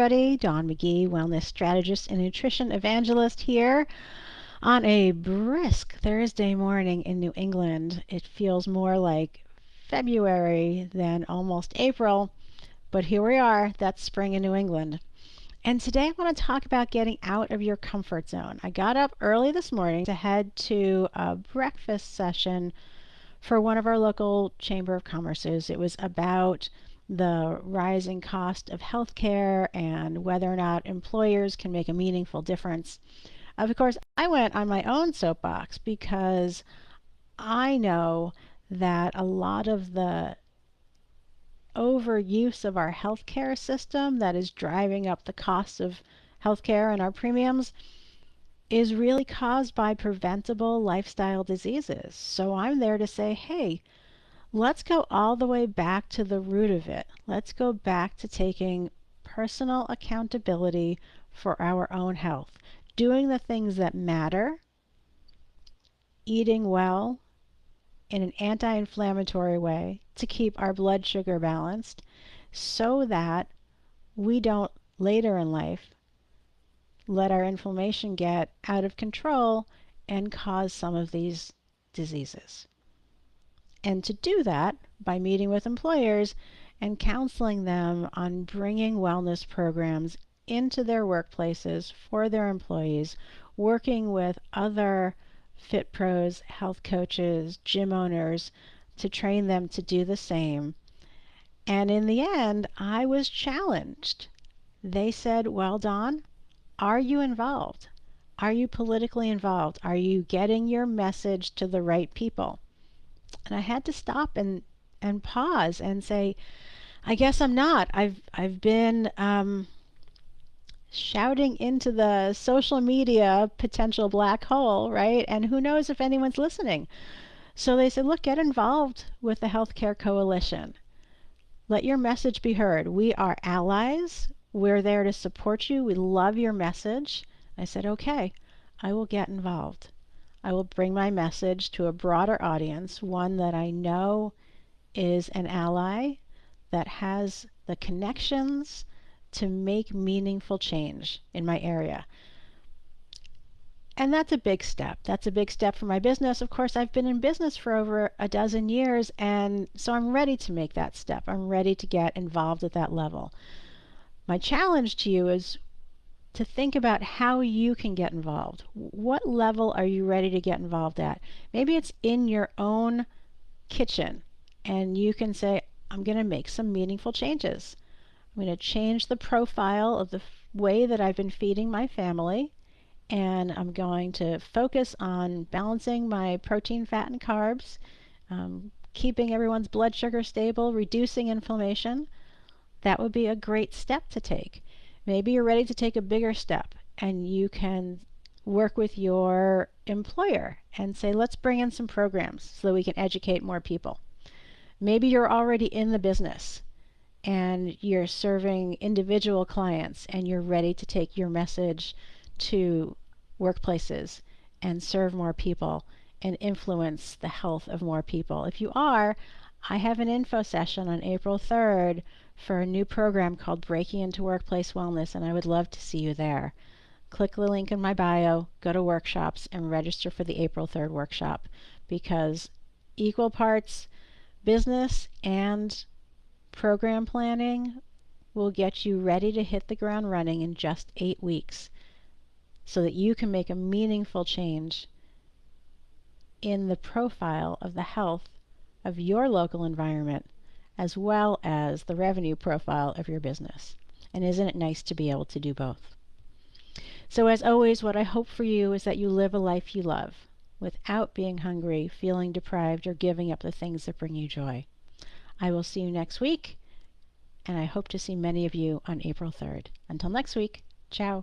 everybody. Dawn McGee, wellness strategist and nutrition evangelist here on a brisk Thursday morning in New England. It feels more like February than almost April, but here we are. That's spring in New England. And today I want to talk about getting out of your comfort zone. I got up early this morning to head to a breakfast session for one of our local Chamber of Commerce's. It was about the rising cost of healthcare and whether or not employers can make a meaningful difference. Of course, I went on my own soapbox because I know that a lot of the overuse of our healthcare system that is driving up the cost of healthcare and our premiums is really caused by preventable lifestyle diseases. So I'm there to say, hey, let's go all the way back to the root of it. Let's go back to taking personal accountability for our own health, doing the things that matter, eating well in an anti-inflammatory way to keep our blood sugar balanced so that we don't later in life let our inflammation get out of control and cause some of these diseases. And to do that by meeting with employers and counseling them on bringing wellness programs into their workplaces for their employees, working with other fit pros, health coaches, gym owners to train them to do the same. And in the end, I was challenged. They said, well, Dawn, are you involved? Are you politically involved? Are you getting your message to the right people? And I had to stop and pause and say, I guess I'm not. I've been shouting into the social media potential black hole, right? And who knows if anyone's listening. So they said, look, get involved with the Healthcare Coalition. Let your message be heard. We are allies. We're there to support you. We love your message. I said, okay, I will get involved. I will bring my message to a broader audience, one that I know is an ally, that has the connections to make meaningful change in my area. And that's a big step. That's a big step for my business. Of course, I've been in business for over a dozen years, and so I'm ready to make that step. I'm ready to get involved at that level. My challenge to you is to think about how you can get involved. What level are you ready to get involved at? Maybe it's in your own kitchen, and you can say, I'm going to make some meaningful changes. I'm going to change the profile of the way that I've been feeding my family, and I'm going to focus on balancing my protein, fat, and carbs, keeping everyone's blood sugar stable, reducing inflammation. That would be a great step to take. Maybe you're ready to take a bigger step, and you can work with your employer and say, let's bring in some programs so that we can educate more people. Maybe you're already in the business and you're serving individual clients and you're ready to take your message to workplaces and serve more people and influence the health of more people. If you are, I have an info session on April 3rd for a new program called Breaking into Workplace Wellness, and I would love to see you there. Click the link in my bio, go to workshops, and register for the April 3rd workshop, because equal parts business and program planning will get you ready to hit the ground running in just 8 weeks so that you can make a meaningful change in the profile of the health of your local environment as well as the revenue profile of your business. And isn't it nice to be able to do both? So as always, what I hope for you is that you live a life you love without being hungry, feeling deprived, or giving up the things that bring you joy. I will see you next week, and I hope to see many of you on April 3rd. Until next week, ciao.